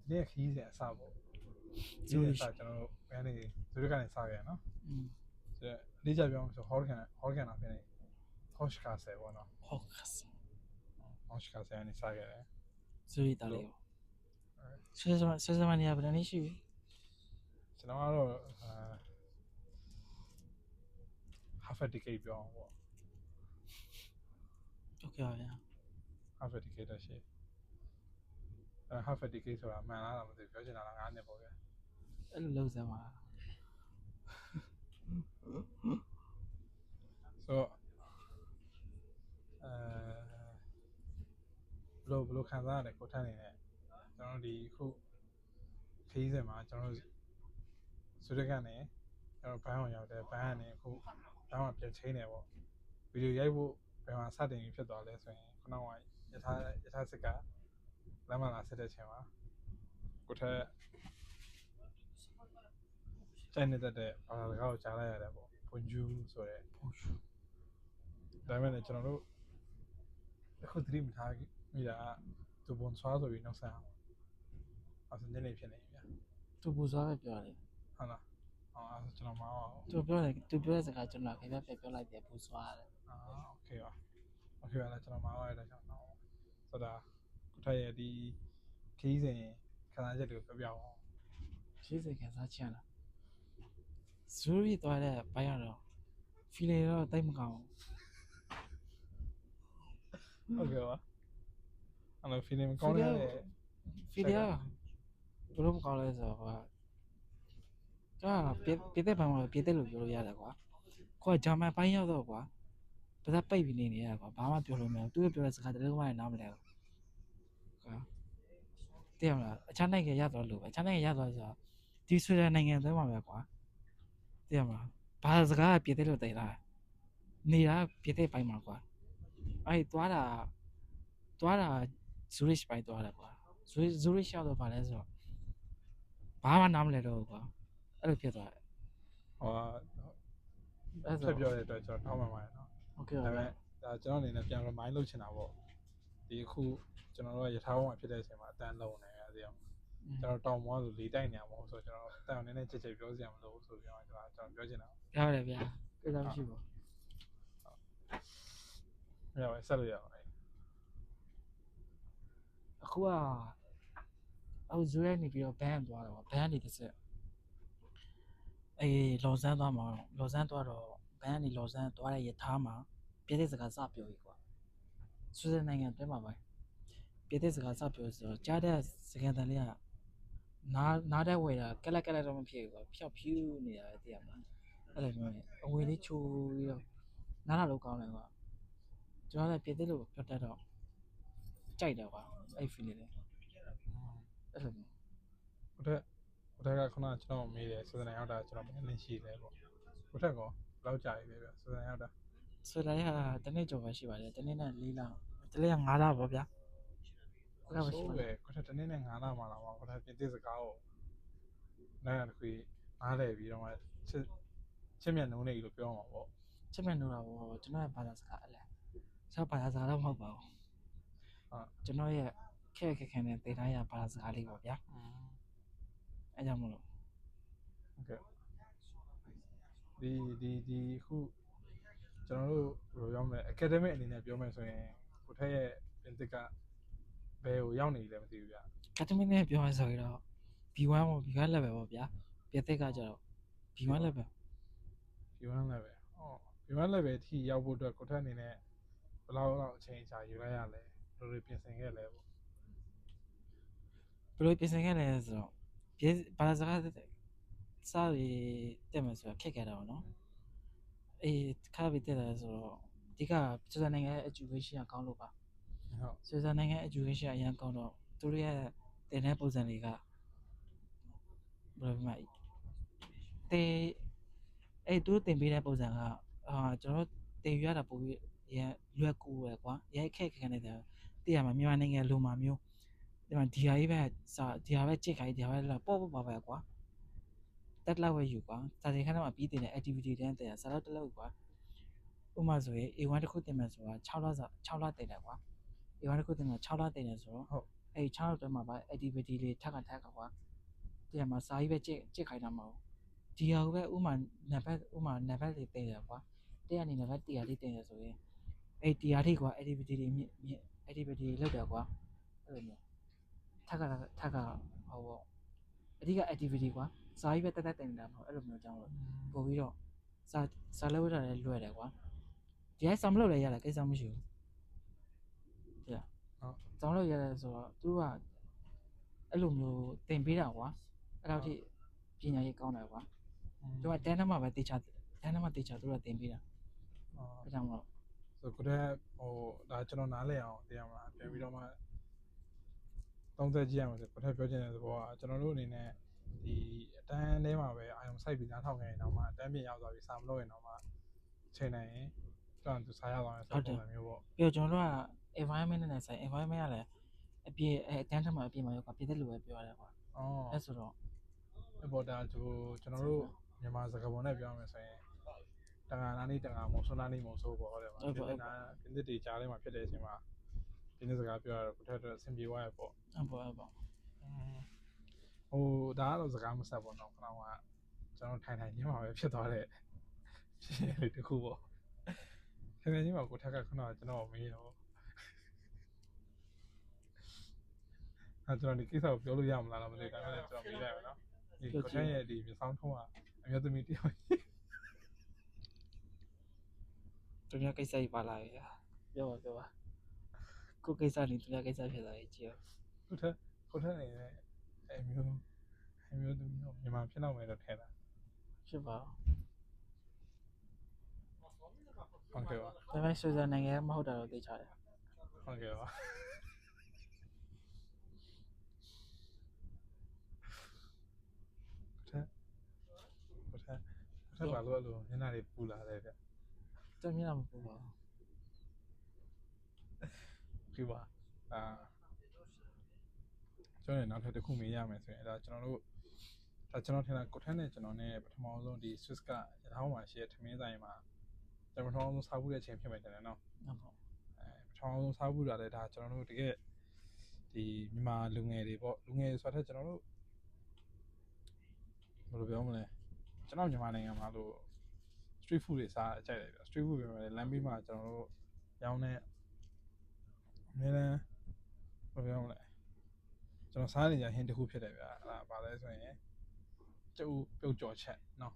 ဒီခီးစဉ်အစပေါ့ဒီအစကျွန်တော်တို့ဘယ်နေဇူရကနေစခဲ့ရနော်ဆိုတော့အလေးချပြောအောင်ဆိုဟောကန်လာဖြစ်နေဟော့ကာဆယ်ပေါ့နော်ဟော့ကာဆယ်နေစခဲ့တယ်ဇူရီတာလေးပေါ့ဆွေးစမနေရဗလနေရှိကျွန်တော်ကတော့half a decade ပြောအောင်ပေါ့ ဟုတ်ကဲ့ပါဗျာ half a decade တော့ရှိhalf a decade ဆိုတာမှန်လားတော့မသိပြောချင်တာလား9နှစ်ပေါ့ဗျာအဲ့လိုလုံးစမ်းပါဆိုဘလို့ခံစားရတယ်ကိုထန်းနေနဲ့ကျွန်တော်ဒီခုခီးစဉ်မှာကျွန်တော်ဇူရကနေကျွန်တော်ဘန်းအောင်ရောက်တယ်ဘန်းကနေအခုဘန်းအောင်ပြန်ချင်းနေပေါ့ဗီဒီယိုရိုက်ဖို့ဘယ်မှာစတင်ဖြစ်သွားလဲဆိုရင်ခုနကယထာစစ်ကလမ်းမလာဆက်တဲ့ချိန်မှာကိုထက်ကျန်နေတဲ့ဘာသာစကားကိုကြားလိုက်ရတယ်ပေါ့ဘွန်ဂျူးဆိုတဲ့ဒါပေမဲ့ကျွန်တော်တို့အခုသတိမထားမိတာသူဘွန်ဆွာဆိုပြီးနောက်ဆက်အောင်အဲ့ဒါနည်းဖြစ်နေပြီဗျာသူပူစွာပဲပြောတယ်ဟုတ်လားအဲ့ကျွန်တော်မအောင်သူပြောတဲ့စကားကျွန်တော်ခင်ဗျပြောလိုက်တယ်ပူစွာတယ်โอเคပါလားကျွန်တော်မအောင်ရတဲ့ကြောင့်တော့ဆိုတာကိုထက်ရဲ့ဒီခီးစဉ်ခံစားချက်တွေကိုပြောပြအောင်ခီးစဉ်ခံစားချက်လားဇူရီသွားတဲ့ဘိုင်းရတော့ဖီလီတော့တိတ်မကောင်းဟုတ်ကဲ့ပါအဲ့တော့ဖီလီမကောင်းတဲ့ဖီလီကဘယ်လိုမကောင်းလဲဆိုတော့ကြာပြတဲ့ဘိုင်းမှာပြတဲ့လို့ပြောလို့ရတယ်ကွာကိုကဂျာမန်ဘိုင်းရောက်တော့ကွာပါဇက်ပိတ်ပြီးနေနေရကွာဘာမှပြောလို့မရဘူးသူပြောတဲ့စကားတည်းကမှနားမလဲဘူးကွာတဲ့မလားအခြားနိုင်ငံရသွားလို့ပဲအခြားနိုင်ငံရသွားဆိုတော့ဒီဆွေဒင်နိုင်ငံသွင်းမှာပဲကွာတဲ့မလားဘာစကားပြတဲ့လို့တိတ်လာနေတာပြတဲ့ဘိုင်းမှာကွာအဲ့သွားတာဇူရစ်ပိုင်းသွားတယ်ကွာဇူရစ်ရောက်တော့ဗာလဲဆိုတော့ဘာမှနားမလဲတော့ကွာအဲ့လိုဖြစ်သွားတယ်အဲ့ဆိုပြောတဲ့အတွက်ကျွန်တော်ထောက်မှန်ပါတယ်နော်ဟုတ်ကဲ့ပါဗျာဒါကျွန်တော်အနေနဲ့ပြန် remind လုပ်ချင်တာပေါ့ဒီအခုကျွန်တော်တို့ရထားဘုံမှာဖြစ်တဲ့အချိန်မှာအတန်းလုံးနေရတယ်ကျွန်တော်တောင်မောဆိုလေးတိုက်နေရမှာဆိုတော့ကျွန်တော်တောင်နေနဲ့ချက်ချက်ပြောစရာမလိုဘူးဆိုပြီးတော့ကျွန်တော်ပြောချင်တာပြောတယ်ဗျာကိစ္စမရှိဘူးရပါဆက်လို့ရပါတယ်အခုကအခုဇူရဲနေပြီးတော့ဘန်းသွားတော့ဘန်းနေတစ်ဆက်အေးလော်ဆန်းသွားမှာလော်ဆန်းသွားတော့ဘန်းနေလော်ဆန်းသွားတဲ့ရထားမှာပြည့်တဲ့စကားစပြောကြီးကွာဆွေးနွေးနိုင်ငံတွင်းမှာပဲပြည့်တဲ့စကားစပြောဆိုတော့ကြားတဲ့စကန်တန်လေးကနားတဲ့ဝယ်တာကက်လက်တော့မဖြစ်ဘူးကွာဖြောက်ဖြူးနေတာပဲသိရမလားအဲ့လိုမျိုးနဲ့အဝေးလေးချိုးပြီးတော့နားလာလို့ကောင်းတယ်ကွာကျွန်တော်လည်းပြည့်တဲ့လို့ပြောတတ်တော့ကြိုက်တယ်ကွာအဲ့ feeling လေးအဲ့လိုမျိုးကိုထက်ကခုနကျွန်တော်မေးတယ်ဆွေးနွေးရောက်တာကျွန်တော်ဘယ်နည်းရှိလဲပေါ့ကိုထက်ကောဘယ်လောက်ကြာပြီလဲဗျဆွေးနွေးရောက်တာဆွေးနွေးရတနေ့ကျော်ပဲရှိပါတယ်တနေ့နဲ့4လတနေ့က9လပေါ့ဗျာကိုထက်ရှိတယ်ကိုထက်တနေ့နဲ့9လမှလာပါကိုထက်ပြင်သစ်စကားကိုနားတခွေနားလဲပြီးတော့ချစ်မြတ်နှုံးနေလို့ပြောမှာပေါ့ချစ်မြတ်နှုံးတာပေါ့ကျွန်တော်ရဲ့ဘာသာစကားအလဲဆက်ဘာသာစကားတော့မဟုတ်ပါဘူးကျွန်တော်ရဲ့ခက်နဲ့တင်ထားရဘာသာစကားလေးပေါ့ဗျာအဲကြောင့်မလို့ဟုတ်ကဲ့ဒီခုကျွန်တော်တို့ဘယ်လိုပြောမလဲ academic အနေနဲ့ပြောမယ်ဆိုရင်ကိုထက်ရဲ့ပြင်သစ်ကဘယ်ကိုရောက်နေလဲမသိဘူးဗျ academic နဲ့ပြောရဆိုရင်တော့ B1 ပေါ့ B1 level ပေါ့ဗျာပြင်သစ်ကကျတော့ B1 level B1 level B1 level ထိရောက်ဖို့အတွက်ကိုထက်အနေနဲ့ဘယ်လောက်အချိန်ကြာယူလိုက်ရလဲဘယ်လိုပြင်ဆင်ခဲ့လဲပေါ့ဘယ်လိုပြင်ဆင်ခဲ့လဲဆိုတော့ဘာသာစကားစားပြီးတက်မယ်ဆိုတော့ခက်ခဲ့တာပေါ့နော်အေးခါပြီးတက်တယ်ဆိုတော့အဓိကဆွေဇာနိုင်ငံရဲ့ education ကောင်းလို့ပါဟုတ်ဆွေဇာနိုင်ငံ education အရင်ကောင်းတော့သူတို့ရဲ့တင်တဲ့ပုံစံတွေကဘယ်လိုမှအဲ့သူတင်ပေးတဲ့ပုံစံကကျွန်တော်တင်ရတာပိုပြီးလွယ်ကူရယ်ကွာရိုက်ခက်နေတယ်သိရမှာမြန်မာနိုင်ငံလိုမှာမျိုးဒီမှာဒီဟာကြီးပဲဒီဟာပဲကြစ်ခိုင်းဒီဟာပဲပေါ့ပါပဲကွာတက်လောက်ပဲယူကွာစာတင်ခန်းထဲမှာပြီးတင်တဲ့ activity တန်းတင်စာလောက်တက်လောက်ကွာဥပမာဆိုရင် A1 တစ်ခုတင်မယ်ဆိုတာ6လတင်တယ်ကွာ A1 တစ်ခုတင်မှာ6လတင်တယ်ဆိုတော့ဟုတ် အဲ့ချောင်းတော့မှာပါ activity တွေထက်ကကွာတကယ်မှာစာကြီးပဲကြစ်ခိုင်းတာမဟုတ်ဒီဟာပဲဥမာနံပါတ်လေးတင်ရကွာတဲ့ကနေနံပါတ်100လေးတင်ရဆိုရင်အဲ့100ထိကွာ activity တွေactivity တွေလောက်တယ်ကွာအဲ့လိုမျိုးထက်ကဟိုပေါ့အဓိက activity ကွာစာကြီးပဲတက်တင်နေတာမဟုတ်အဲ့လိုမျိုးကြောင်းလို့ပို့ပြီးတော့စာလောက်ရတာလည်းလွယ်တယ်ကွာဒီအဲ့စာမလုပ်လည်းရတယ်ကိစ္စမရှိဘူးဟုတ်စာမလုပ်ရတယ်ဆိုတော့သူတို့ကအဲ့လိုမျိုးတင်ပေးတာကွာအဲ့လောက်ထိပညာရေးကောင်းတယ်ကွာသူကတန်းထဲမှာပဲတေချာသူတို့ကတင်ပေးတာအဲ့ကြောင့်မို့ ဆိုကိုတဲ့ဟိုဒါကျွန်တော်နားလည်အောင်တရားမှာပြန်ပြီးတော့မှသုံးသက်ကြည့်ရမှာဆိုကိုတဲ့ပြောချင်တဲ့သဘောကကျွန်တော်တို့အနေနဲ့ဒီအတန်းထဲမှာပဲအာရုံစိုက်ပြီးနားထောင်နေရင်တော့မှအတန်းပြင်ရောက်သွားပြီးစာမလို့ရင်တော့မှချိန်နိုင်ရင်တော့သူစားရသွားမယ်ဆိုတဲ့ပုံစံမျိုးပေါ့ ပြီးတော့ကျွန်တော်တို့က environment နဲ့ဆိုင် environment ကလည်းအပြည့်အတန်းထက်မှအပြည့်မှာရောပြည့်တဲ့လူပဲပြောရတယ်ကွာအဲ့ဆိုတော့ အပေါ်ဒါကျွန်တော်တို့မြန်မာစကားပုံနဲ့ပြောရမယ်ဆိုရင်တန်ခါနာနေတန်ခါမုံဆိုးနာနေမုံဆိုးပေါ့ဟုတ်တယ်ပါဒီနေ့ဒီကြားထဲမှာဖြစ်တဲ့အချိန်မှာဒီနေ့စကားပြောရတော့ကိုထက်တော့အဆင်ပြေသွားရပေါ့အဲ့ပေါ့ဟိုဒါကတော့စကားမဆက်ပေါ့နော်ခဏကကျွန်တော်ထိုင်ချင်းမှာပဲဖြစ်သွားတဲ့ဖြစ်လေတခုပေါ့ထိုင်ချင်းမှာကိုထက်ကခဏကျွန်တော်မေးရောအဲ့ကျွန်တော်ဒီကိစ္စကိုပြောလို့ရမလားတော့မသိဘူးဒါပေမဲ့ကျွန်တော်မေးလိုက်ပါနော်ဒီကိုထက်ရဲ့ဒီမြေဆောင်ထုံးကအမျိုးသမီးတယောက်သူများကိစ္စကြီးပါလာပြီပြောပါကိုကိစ္စနေသူများကိစ္စဖြစ်သွားပြီကြည့်ကိုထက်နေအမျိုးသမီးတော့မြန်မာဖြစ်တော့မယ်တော့ထဲတာဖြစ်ပါဟုတ်ကဲ့ပါဒါပေမဲ့ဆွေဇာနိုင်ငံမဟုတ်တာတော့သိချတယ်ဟုတ်ကဲ့ပါဆက်ပါလို့မျက်နှာတွေပူလာတယ်ဗျ။သူမျက်နှာမပူပါဘူး။ဒီပါကျွန်တော်နောက်ထပ်တစ်ခုမေးရမယ်ဆိုရင်အဲ့ဒါကျွန်တော်ထင်တာကိုထန်းနဲ့ကျွန်တော်နဲ့ပထမဆုံးဒီ Swiss ကရထားမှာရှိတဲ့ထမင်းဆိုင်မှာကျွန်တော်ပထမဆုံးစားဖို့တဲ့အချိန်ဖြစ်မယ်တယ်နော်။ဟုတ်ပါဘူး။ပထမဆုံးစားဖို့တာလည်းဒါကျွန်တော်တို့တကယ်ဒီမြန်မာလူငယ်တွေပေါ့လူငယ်ဆိုတော့ကျွန်တော်တို့ဘယ်လိုပြောမလဲကျွန်တော်မြန်မာနိုင်ငံမှာလို့ street food တွေစားကြိုက်တယ်ဗျ street food တွေလမ်းဘေးမှာကျွန်တော်တို့ရောင်းတဲ့အများနဲ့ဘယ်လိုပြောမလဲကျွန်တော်စားနေကြဟင်းတစ်ခုဖြစ်တယ်ဗျအဲ့ဒါဘာလဲဆိုရင်ကျုပ်ပြုတ်ကြော်ချက်နော်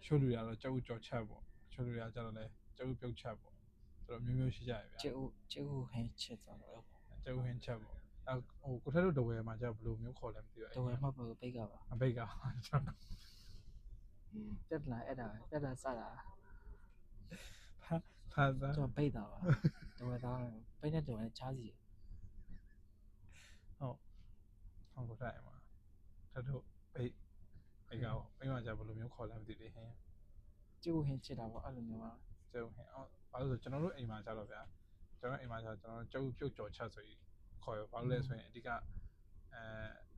ချိုးလူရတော့ကျုပ်ကြော်ချက်ပေါ့ချိုးလူရကြတော့လဲကျုပ်ပြုတ်ချက်ပေါ့ဆိုတော့မျိုးရှိကြရဗျကျုပ်ဟင်းချက်သွားတော့ကျုပ်ဟင်းချက်ပေါ့အဲ့ဟိုကိုထက်တို့တဝဲမှာကျတော့ဘယ်လိုမျိုးခေါ်လဲမသိဘူးတဝဲမှာပိတ်ကပါအပိတ်ကကျွန်တော်တက်လာအဲ့ဒါတက်လာစတာထားတော့ပိတ်တာပါတော့ဒါပိတ်တဲ့တော့ချားစီဟုတ်ကိုထိုင်မှာထပ်တို့ပိတ်ကပိတ်မှာကျဘယ်လိုမျိုးခေါ်လဲမသိသေးဟင်းကျုပ်ဟင်းချစ်တာပေါ့အဲ့လိုမျိုးပါကျုပ်ဟင်းဘာလို့ဆိုကျွန်တော်တို့အိမ်မှာကျတော့ဗျာကျွန်တော်အိမ်မှာကျတော့ကျွန်တော်ကျုပ်ပြုတ်ကြော်ချက်ဆိုပြီးခေါ်ရဘာလို့လဲဆိုရင်အဓိက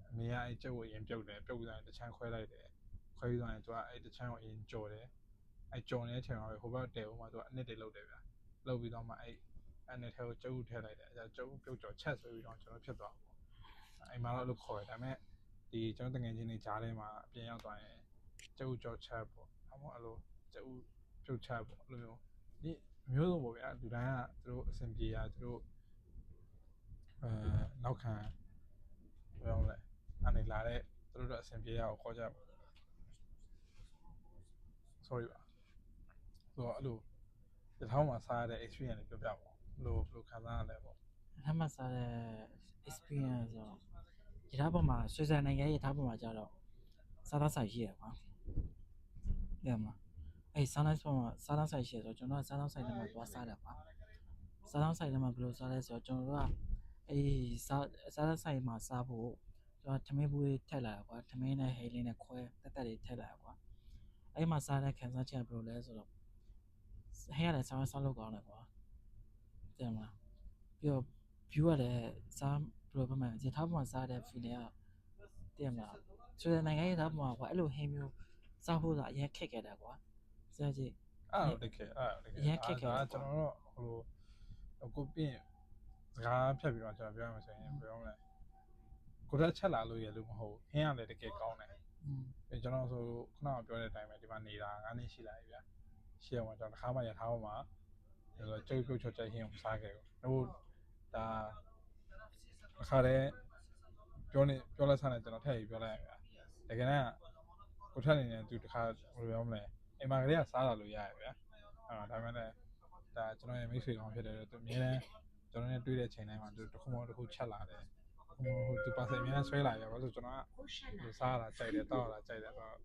အမေကအဲ့ကျုပ်ကိုအရင်ပြုတ်တယ်ပြုတ်ပြီးတော့တချမ်းခွဲလိုက်တယ်ခွဲပြီးတော့သူကအဲ့တချမ်းကိုအရင်ကြော်တယ်အဲ့ကြော်နေတဲ့အချိန်မှာပဲဟိုဘက်တဲဦးမှာသူကအနှစ်တွေလုတ်တယ်ဗျာလုတ်ပြီးတော့မှအဲ့နှစ်ထဲကိုကျုပ်ထည့်လိုက်တယ်အဲ့ကျုပ်ပြုတ်ကြော်ချက်ဆိုပြီးတော့ကျွန်တော်ဖြစ်သွားပေါ့အိမ်မှာတော့လို့ခေါ်တယ်ဒါပေမဲ့ဒီကျွန်တော်တငယ်ချင်းတွေကြားထဲမှာအပြင်ရောက်သွားရင်ကျုပ်ကြော်ချက်ပေါ့အမေအဲ့လိုကျုပ်ပြုတ်ချက်ပေါ့အဲ့လိုမျိုးဒီမျိုးစုံပေါ့ဗျာလူတိုင်းကသူတို့အဆင်ပြေရသူတို့နောက်ခံပြောင်းလဲအနေလာတဲ့သူတို့အဆင်ပြေရအောင်ခေါ်ကြပါ sorry ပါဆိုတော့အဲ့လိုတထောင်းမှာစားရတဲ့ experience တွေပြောပြပါဘယ်လိုခံစားရလဲပေါ့အမှစားတဲ့ experience ဆိုရထားပေါ်မှာဆွေဇာနိုင်ငံရထားပေါ်မှာကြတော့စားသားဆိုင်ရှိရကွာညမှာအဲ့စားသားပေါ်မှာစားသားဆိုင်ရှိရဆိုကျွန်တော်ကစားသားဆိုင်ထဲမှာသွားစားတယ်ကွာစားသားဆိုင်ထဲမှာဘယ်လိုစားလဲဆိုတော့ကျွန်တော်တို့ကအဲ့စားသားဆိုင်မှာစားဖို့ကျွန်တော်ထမင်းဘူးလေးထည့်လိုက်ရကွာထမင်းနဲ့ဟိန်းလေးနဲ့ခွဲတက်လေးထည့်လိုက်ရကွာအဲ့မှာစားတဲ့ခံစားချက်ဘယ်လိုလဲဆိုတော့ဟဲ့ရတယ်စားလို့ကောင်းတယ်ကွာတဲ့မှာပြီးတော့ view ရတဲ့စားဘယ်လိုပြောမလဲရထားပေါ်မှာစားတဲ့ feeling ကတဲ့မှာဆိုတဲ့နိုင်ငံရထားပေါ်မှာကွာအဲ့လိုဟင်းမျိုးစားဖို့ဆိုတာအရင်ခက်ခဲ့တယ်ကွာစားကြည့်အဲ့တော့တကယ်ရခက်ခဲ့တယ်ကျွန်တော်တို့ဟိုကိုပြင် စကားဖြတ်ပြီးတော့ကျွန်တော်ပြောရမှာဆိုရင်ပြောမလဲကိုတက်ချက်လာလို့ရလို့မဟုတ်ဟင်းရလည်းတကယ်ကောင်းတယ်ပြီးကျွန်တော်ဆိုခုနကပြောတဲ့အတိုင်းပဲဒီမှာနေတာ9နှစ်ရှိလာပြီဗျာရှေ့အောင်ကျွန်တော်တစ်ခါမှရထားအောင်မှာဆိုတော့ကျုပ်ပြုတ်ချော်ချက်ဟင်းကိုစားခဲ့ဘူးဟိုဒါအခါတည်းပြောလက်ဆန်းနဲ့ကျွန်တော်ထည့်ပြီးပြောလိုက်ရဗျာတကယ်တော့ကိုထက်နေနေသူတစ်ခါဘယ်လိုပြောမလဲအိမ်မှာကလေးကစားလာလို့ရရဗျာဒါမှလည်းဒါကျွန်တော်ရဲ့မိတ်ဆွေကောင်ဖြစ်တယ်သူအများနဲ့ကျွန်တော်နဲ့တွေ့တဲ့ချိန်တိုင်းမှာသူတစ်ခုမှတစ်ခုချက်လာတယ်ဟိုသူပါစင်အများဆွဲလာရပါဆိုကျွန်တော်ကစားလာကြိုက်တယ်တောက်လာကြိုက်တယ်ဆိုတော့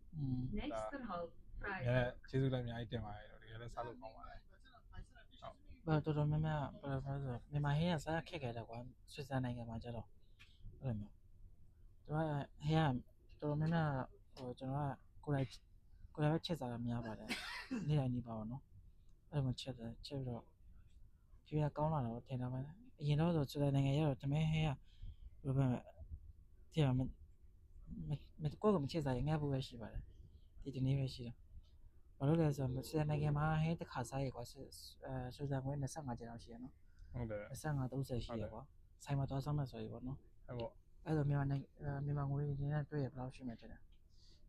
ကျေးဇူးလည်းအများကြီးတင်ပါတယ်တကယ်လည်းစားလို့ကောင်းပါတယ်ဘာတော်တော်များများဘာလို့ဆိုမြန်မာဟင်းကစားခက်ခဲ့တယ်ကွာဆွစ်ဇာနိုင်ငံမှာကျတော့အဲ့လိုမျိုးသူကဟင်းကတော်တော်များများဟိုကျွန်တော်ကကိုယ်တိုင်ပဲချက်စားတာများပါတယ်နေ့တိုင်းနေပါတော့နော်အဲ့လိုချက်ပြီးတော့ဖြေးကောင်းလာတော့ထင်တာပဲအရင်တော့ဆိုဆွစ်ဇာနိုင်ငံရတော့တမင်းဟင်းကဘယ်လိုပဲတဲ့မကိုယ်ကမချက်စားရင်ငါ့ဘူးပဲရှိပါတယ်ဒီနေ့ပဲရှိတယ်ဘာလို့လဲဆိုတော့ဆွစ်ဇာနိုင်ငံမှာဟင်းတစ်ခါစားရကွာဆွစ်ဇာငွေ25ကျပ်လောက်ရှိရနော်ဟုတ်တယ်25-30ရှိရကွာဆိုင်မှာသွားစားမှဆိုရပေါ့နော်ဟုတ်ပေါ့အဲ့တော့မြန်မာငွေရင်းနဲ့တွေ့ရဘယ်လောက်ရှိမှတင်တယ်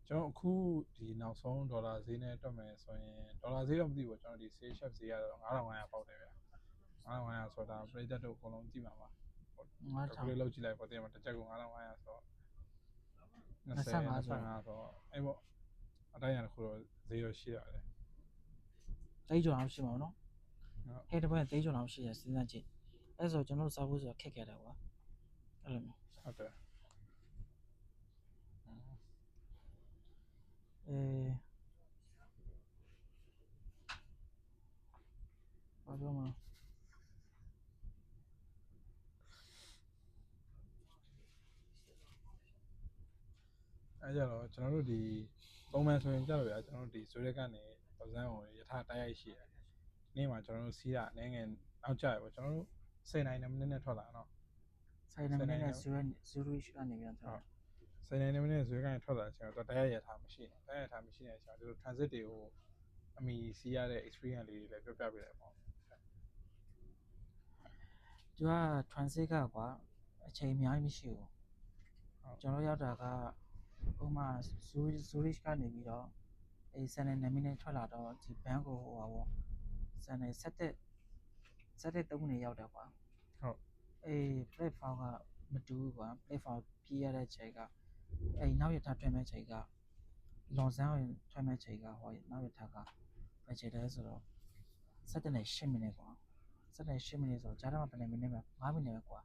ကျွန်တော်အခုဒီနောက်ဆုံးဒေါ်လာဈေးနဲ့တွက်မယ်ဆိုရင်ဒေါ်လာဈေးတော့မသိဘူးကျွန်တော်ဒီ sale chef ဈေးကတော့9500ပေါက်တယ်ဗျာ9500ဆိုတာပရိသတ်တို့အကုန်လုံးကြည့်မှာပါဟုတ်တယ်လောက်ကြည့်လိုက်ပေါ့တင်မှာတစ်ချက်ကို9500ဆိုတော့25ဆိုတော့အဲ့ပေါ့အတိုင်းရတစ်ခုတော့ဈေးတော့ရှိရတယ်တိတ်ကြောင်အောင်ရှိမှာနော်အဲ့တပတ်တိတ်ကြောင်အောင်ရှိရစဉ်းစားကြည့်အဲ့ဆိုကျွန်တော်စားဖို့ဆိုခက်ခဲတယ်ကွာအဲ့လိုမျိုးဟုတ်တယ်ဘာပြောမလဲအဲ့ကြတော့ကျွန်တော်တို့ဒီပုံမှန်ဆိုရင်ကြတော့ဗျာကျွန်တော်တို့ဒီဇိုရက်ကနေဒေါ်စန်းကိုယထာတိုက်ရိုက်ရှိတယ်နေ့မှာကျွန်တော်တို့စီးရအနေငယ်နောက်ကျရပေါ့ကျွန်တော်တို့10နိုင်မိနစ်နဲ့ထွက်လာနော်10နိုင်မိနစ်နဲ့0ကနေပြန်ထွက်10နိုင်မိနစ်ဇိုရက်ကနေထွက်လာကျွန်တော်တိုက်ရိုက်ယထာမရှိဘူးတိုက်ရိုက်ယထာမရှိနေကျွန်တော်တို့ transit တွေကိုအမီစီးရတဲ့ experience လေးတွေလည်းပြောပြပေးလိုက်ပေါ့သူက transit ကကွာအချိန်အများကြီးမရှိဘူးကျွန်တော်ရောက်တာကဥမာZurich ကနေပြီးတော့အဲ10မိနစ်ထွက်လာတော့ဒီဘန်ကိုဟိုပါပေါ့7-3နေရောက်တယ်ကွာဟုတ်အေး platform ကမတူဘူးကွာ platform ပြေးရတဲ့ချိန်ကအဲနောက်ရထားထွက်မဲ့ချိန်ကလွန်ဆန်းထွက်မဲ့ချိန်ကဟိုနောက်ရထားကဘယ်ချိန်လဲဆိုတော့7:08မိနစ်ကွာ7:08မိနစ်ဆိုတော့ကြားတော့ဘယ်နှမိနစ်ပဲ5မိနစ်ပဲကွာ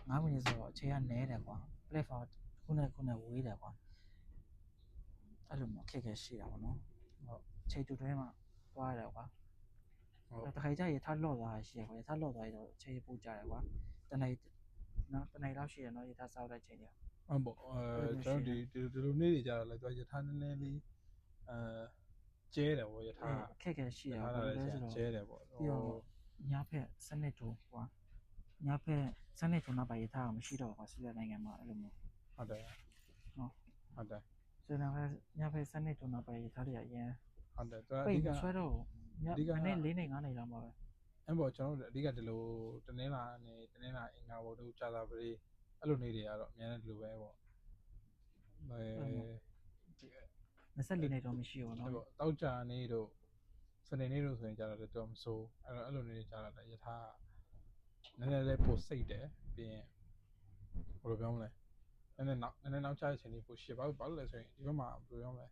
5မိနစ်ဆိုတော့အချိန်ကနည်းတယ်ကွာ platform ခုနဲ့ဝေးတယ်ကွာအဲ့လိုမျိုးခက်ခဲရှိတာပေါ့နော်ဟုတ်ချိန်တူတွဲမှာသွားရတယ်ကွာဟုတ်တခါကျရထားလော့သွားရှိရကွာရထားလော့သွားရတော့ချိန်ပို့ကြတယ်ကွာတနေ့နော်တနေ့လောက်ရှိရနော်ရထားစောက်တဲ့ချိန်တွေဟုတ်ပေါ့ကျွန်တော်ဒီလိုနေ့တွေကြတော့လဲသူရထားနည်းနည်းလေးကျဲတယ်ပေါ့ရထားခက်ခဲရှိရကွာလဲဆိုတော့ကျဲတယ်ပေါ့ပြီးတော့ညဖက်စနစ်တူကွာညဖက်စနစ်တူနောက်ပိုင်းရထားမရှိတော့ကွာဆွေးနွေးနိုင်ငံမှာအဲ့လိုမျိုးဟုတ်တယ်နော်ဟုတ်တယ်ဆိုတော့ညဖက်စနစ်တူနောက်ပိုင်းရထားတွေအရင်ဟုတ်တယ်သူအဓိကဆွဲတော့ညနေ4နေ5နေလောက်ပါပဲအဲ့ပေါ့ကျွန်တော်တို့အဓိကဒီလိုတနင်္လာအင်္ဂါဘုတ်တို့ကြာသာပတေးအဲ့လိုနေ့တွေကတော့အများနဲ့ဒီလိုပဲပေါ့24နေတော့မရှိဘူးเนาะဟုတ်ပေါ့တောက်ကြနေတို့စနေနေ့တို့ဆိုရင်ကြာတော့တော်မစိုးအဲ့လိုနေ့ကြာတော့ရထားနည်းနည်းလေးပိုစိတ်တယ်ပြီးရင်ဘယ်လိုပြောမလဲနည်းနည်းနောက်ကျတဲ့အချိန်လေးပိုရှိဘာလို့လဲဆိုရင်ဒီဘက်မှာဘယ်လိုပြောမလဲ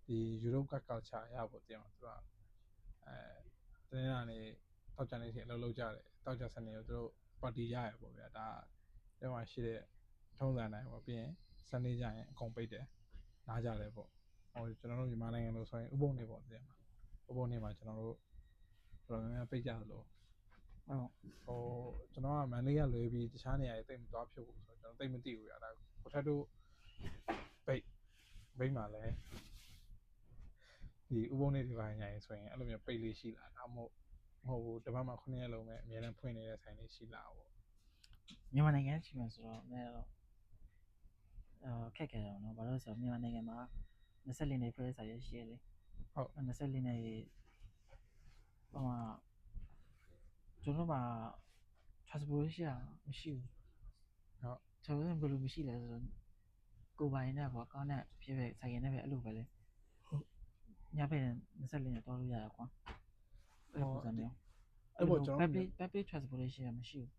ဒီယူရိုက culture ရဖို့တင်တော့သူကတင်းရနေတောက်ကြနေစီအလုပ်လုပ်ကြတယ်တောက်ကြစနေကိုသူတို့ပါတီရရပေါ့ဗျာဒါဒီမှာရှိတဲ့ထုံးစံတိုင်းပေါ့ပြီးရင်စနေကြရင်အကုန်ပိတ်တယ်နားကြတယ်ပေါ့ဟိုကျွန်တော်တို့မြန်မာနိုင်ငံလို့ဆိုရင်ဥပုံနေပေါ့တင်မှာဥပုံနေမှာကျွန်တော်တို့တော်တော်များများပိတ်ကြတယ်လို့ဟိုကျွန်တော်ကမန်လေးကလွယ်ပြီးတခြားနေရာတွေတိတ်မသွားဖြစ်ဘူးဆိုတော့ကျွန်တော်တိတ်မသိဘူးဗျာဒါကိုထက်တို့ပိတ်မှာလဲဒီဥပုံနေဒီပိုင်းညာရင်ဆိုရင်အဲ့လိုမျိုးပိတ်လေးရှိလာဒါမှမဟုတ်တပတ်မှာ9ရက်လုံးပဲအများနဲ့ဖွင့်နေတဲ့ဆိုင်လေးရှိလာပေါ့မြန်မာနိုင်ငံရှိမှဆိုတော့လည်းခက်ခဲတယ်နော်ဘာလို့ဆိုတော့မြန်မာနိုင်ငံမှာ24နေဖွဲ့ဆိုင်ရရှိရလေဟုတ်24နေဟိုမှာကျွန်တော်မှာ transportation မရှိဘူး ဟုတ် transportation ဘယ်လိုမရှိလဲဆိုတော့ကိုပိုင်နဲ့ပေါ့ကားနဲ့ဖြစ်ဖြစ်ဆိုင်ကနဲ့ပဲအဲ့လိုပဲလေညဘက်24နဲ့တောင်းလို့ရတာကွာအဲ့ပုံစံမျိုး အဲ့ပေါ့ကျွန်တော်တို့ public transportation မရှိဘူး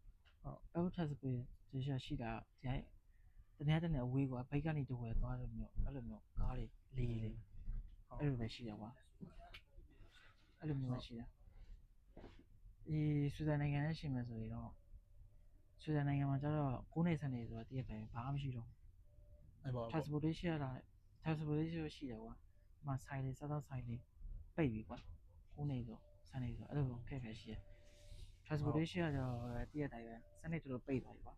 ဟုတ် public transportation ရှိတာဒီတနေ့တနေ့အဝေးကွာဘိတ်ကနေတူဝယ်သွားတယ်မျိုးအဲ့လိုမျိုးကားတွေလေးလေးအဲ့လိုပဲရှိတယ်ကွာအဲ့လိုမျိုးပဲရှိတာဒီဆွေဇာနိုင်ငံနဲ့ရှိမယ်ဆိုရင်တော့ဆွေဇာနိုင်ငံမှာကျတော့9နေစနေဆိုတော့တည့်ရတိုင်းဘာမှမရှိတော့ အဲ့ပေါ့ transportation ရတာ transportation ရှိတယ်ကွာမဆိုင်လေးစားတော့ဆိုင်လေးပိတ်ပြီကွာ9နေဆိုစနေဆိုအဲ့လိုခက်ခဲရှိတယ် transportation ကကျတော့တည့်ရတိုင်းပဲစနေတူတူပိတ်သွားပြီကွာ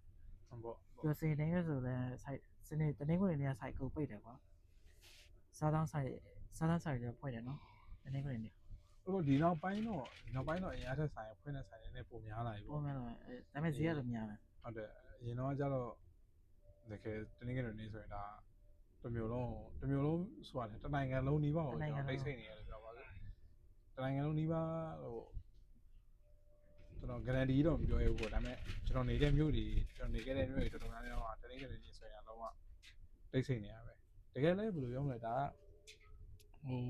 ဟုတ်ပေါ့ ပြောစင်နေရဆိုလည်းဆိုင်စနေတနေ့ကိုနေရဆိုင်ကိုပိတ်တယ်ကွာစားတောင်းဆိုင်တွေဖွင့်တယ်နော်တနေ့ကိုနေ အဲ့ပေါ့ဒီနောက်ပိုင်းတော့အရင်အထက်ဆိုင်ဖွင့်တဲ့ဆိုင်တွေနဲ့ပုံများလာပြီ ပုံ ပေါ့ မှန်တော့ဒါပေမဲ့ဈေးကတော့များတယ် ဟုတ်တယ်အရင်တော့ကျတော့တကယ်တနင်္ဂနွေနေ့ဆိုရင်ဒါတစ်မျိုးလုံးဆိုတာလေတစ်နိုင်ငံလုံးနီးပါးကိုကျွန်တော်တိတ်ဆိတ်နေရတယ်ပြောပါစို့တစ်နိုင်ငံလုံးနီးပါးဟိုကျွန်တော် guarantee တော့မပြောရဘူးပေါ့ဒါပေမဲ့ကျွန်တော်နေတဲ့မြို့တွေကျွန်တော်နေခဲ့တဲ့မြို့တွေတော်တော်များများကတနင်္ဂနွေနေ့ဆိုရင်လုံးဝတိတ်ဆိတ်နေရပဲတကယ်လည်းဘယ်လိုပြောမလဲဒါကဟို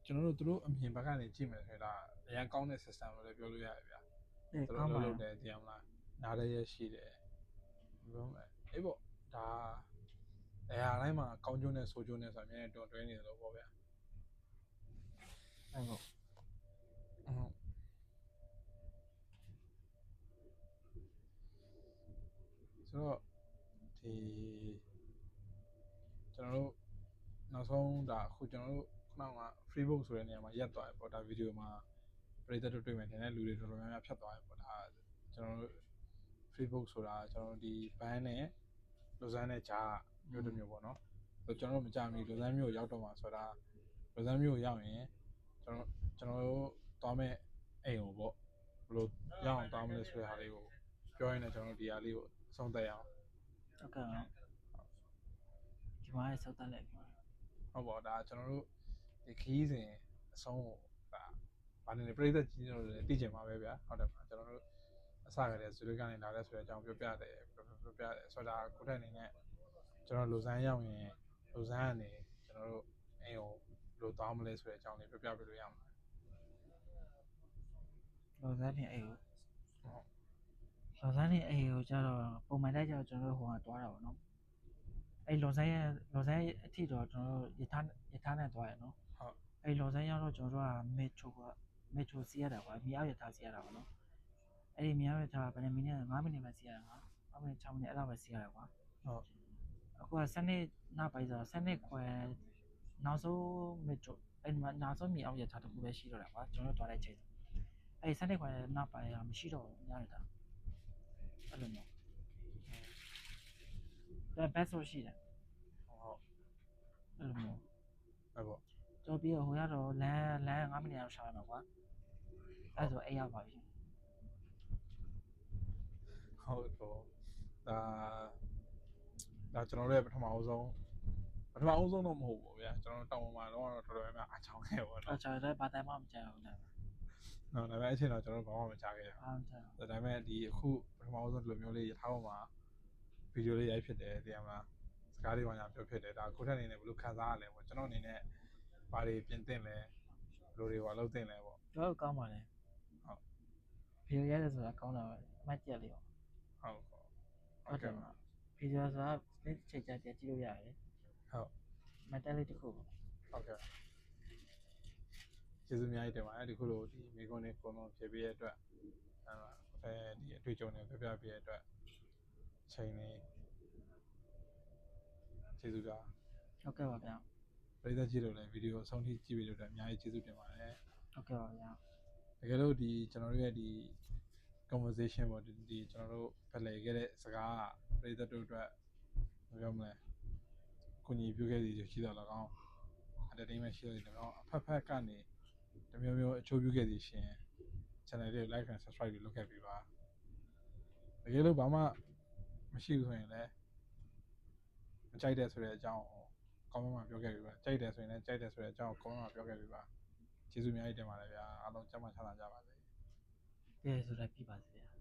ကျွန်တော်တို့သူတို့အမြင်ဘက်ကနေကြည့်မယ်ဆိုရင်ဒါအရင်ကောင်းတဲ့ system လို့လည်းပြောလို့ရတယ်ဗျာ အေး သူ ကောင်း တို့ ပါ လုပ်တယ်တရားမလားနားလည်းရရှိတယ်ဘယ်လိုလဲအေးပေါ့ဒါအရာတိုင်းမှာကောင်းကျိုးနဲ့ဆိုးကျိုးနဲ့ဆိုအမြဲတွန်းတွဲနေတယ်လို့ပေါ့ဗျာ အဲ့ပေါ့ ဟုတ်ဆိုတော့ဒီကျွန်တော်တို့နောက်ဆုံးဒါအခုကျွန်တော်တို့ခုနက Facebook ဆိုတဲ့နေရာမှာရက်သွားတယ်ပေါ့ဒါဗီဒီယိုမှာပရိသတ်တို့တွေ့မယ်ထင်တဲ့လူတွေတော်တော်များများဖြတ်သွားတယ်ပေါ့ဒါကျွန်တော်တို့ Facebook ဆိုတာကျွန်တော်တို့ဒီဘန်းနဲ့လူစမ်းနဲ့ဂျာမျိုးတစ်မျိုးပေါ့နော်ဆိုကျွန်တော်တို့မကြမီလူစမ်းမျိုးရောက်တော့မှာဆိုတာလူစမ်းမျိုးရောက်ရင်ကျွန်တော်တို့သွားမဲ့အိမ်ကိုပေါ့ဘယ်လိုရောက်အောင်သွားမလဲဆိုတဲ့ဟာလေးကိုပြောရင်းနဲ့ကျွန်တော်တို့ဒီဟာလေးကိုအဆုံးသတ်ရအောင် ဟုတ်ကဲ့ပါဒီမှာစောက်တက်လိုက်ပြီ ဟုတ်ပါဒါကျွန်တော်တို့ဒီခီးစဉ်အဆုံးကိုဒါဘာနေလဲပြိသက်ကြီးတို့လည်းသိချင်ပါပဲဗျာဟုတ်တယ်ပါကျွန်တော်တို့အစကတည်းကဇူရီကနေလာတဲ့ဆိုတဲ့အကြောင်းပြောပြတယ်ဆိုတာကိုယ့်ထက်အနေနဲ့ကျွန်တော်လူစမ်းရောက်ရင်လူစမ်းကနေကျွန်တော်တို့အိမ်ကိုဘယ်လိုသွားမလဲဆိုတဲ့အကြောင်းလေးပြောပြပြလို့ရမှာ လောစမ်းနေအိမ်ကို ဟုတ် လောစမ်းနေအိမ်ကိုကျတော့ပုံမှန်တိုင်းကျတော့ကျွန်တော်တို့ဟိုကတွားတာပေါ့နော်အဲ့လောစမ်းရဲ့အထီတော့ကျွန်တော်တို့ရထားနဲ့တွားရနော် ဟုတ် အဲ့လောစမ်းရောက်တော့ကျွန်တော်တို့ကမေချိုစီးရတာကွာမြေအောက်ရထားစီးရတာပေါ့နော်အဲ့ဒီမြေအောက်ရထားဘယ်နှစ်မိနစ်9မိနစ်ပဲစီးရတာကွာ9မိနစ်6မိနစ်အဲ့လောက်ပဲစီးရတာကွာ ဟုတ် အခုကစနစ်နောက်ပိုင်းဆိုတော့စနစ်ခွဲနောက်ဆုံးမေချိုအဲ့မှာနောက်ဆုံးမြေအောက်ရထားတစ်ခုပဲရှိတော့တာကွာကျွန်တော်တို့တွားတဲ့ချိန်အဲ့စနစ်ခွဲနောက်ပိုင်းကမရှိတော့ဘူးညရတာအဲ့လိုမျိုးဒါဘက်ဆိုရှိတယ် ဟုတ် အဲ့လိုမျိုး အဲ့ပေါ့ ကျွန်တော်ပြီးတော့ဟိုရတော့လမ်း9မိနစ်လောက်ရှာရမှာကွာအဲ့ဆိုအိမ်ရောက်ပါပြီ ဟုတ်တော့ဒါကျွန်တော်တို့ရဲ့ပထမအောင်ဆုံးတော့မဟုတ်ဘူးဗျာကျွန်တော်တောင်ပေါ်မှာတော့တော်တော်များများအားချောင်းခဲ့ပါတော့ ကျွန်တော်လည်းဘာတိုင်းမှမကြအောင်နဲ့ နော်ဒါပေမဲ့အချိန်တော့ကျွန်တော်ဘာမှမကြားခဲ့ရ အားမကြအောင် ဘူးဒါပေမဲ့ဒီအခုပထမအောင်ဆုံးဒီလိုမျိုးလေးရထားပေါ်မှာဗီဒီယိုလေးရိုက်ဖြစ်တယ်တရားမလားစကားလေးပါညာပြောဖြစ်တယ်ဒါကိုယ့်ထက်အနေနဲ့ဘယ်လိုခံစားရလဲပေါ့ကျွန်တော်အနေနဲ့ဘာတွေပြင်သင့်လဲဘယ်လိုတွေဘာလုပ်သင့်လဲပေါ့ ကျွန်တော်ကောင်းပါလေ ဟုတ် ဗီဒီယိုရိုက်ရဆိုတာကောင်းတာပဲအမှတ်ချက်လေးပေါ့ ဟုတ်ကဲ့ပါ ဗီဒီယိုဆိုတာနေ့ချိန်ကြကြည့်လို့ရတယ် ဟုတ် မတက်လေးတစ်ခုပေါ့ ဟုတ်ကဲ့ကျေးဇူးအများကြီးတင်ပါတယ်ဒီခုလိုဒီမိကုန်းလေးပုံလုံးဖြည့်ပေးရတဲ့အတွက်အဲဒီအတွေ့အကြုံတွေပြပြပေးရတဲ့အတွက်ချိန်နေကျေးဇူးပါ ဟုတ်ကဲ့ပါဗျာ ပရိသတ်ကြီးတို့လည်းဗီဒီယိုအဆုံးထိကြည့်ပေးလို့အများကြီးကျေးဇူးတင်ပါတယ် ဟုတ်ကဲ့ပါဗျာ တကယ်လို့ဒီကျွန်တော်တို့ရဲ့ဒီ conversation ပေါ့ဒီကျွန်တော်တို့ဖလှယ်ခဲ့တဲ့စကားကပရိသတ်တို့အတွက်ဘယ်ပြောမလဲကိုညီပြုခဲ့စီရှိတော့၎င်း entertainment ရှိတော့၎င်းအဖက်ကနေတမျိုးမျိုးအချိုးပြုခဲ့စီရှင် channel လေး like and subscribe လုပ်ခဲ့ပေးပါတကယ်လို့ဘာမှမရှိဘူးဆိုရင်လည်းမကြိုက်တဲ့ဆိုတဲ့အကြောင်းကောင်းမှပြောခဲ့ပေးပါကြိုက်တယ်ဆိုရင်လည်းကြိုက်တယ်ဆိုတဲ့အကြောင်းကောင်းမှပြောခဲ့ပေးပါကျေးဇူးအများကြီးတင်ပါတယ်ဗျာအားလုံးကျမ်းမာချမ်းသာကြပါစေ ကျေးဇူးလည်းပြပါစေဗျာ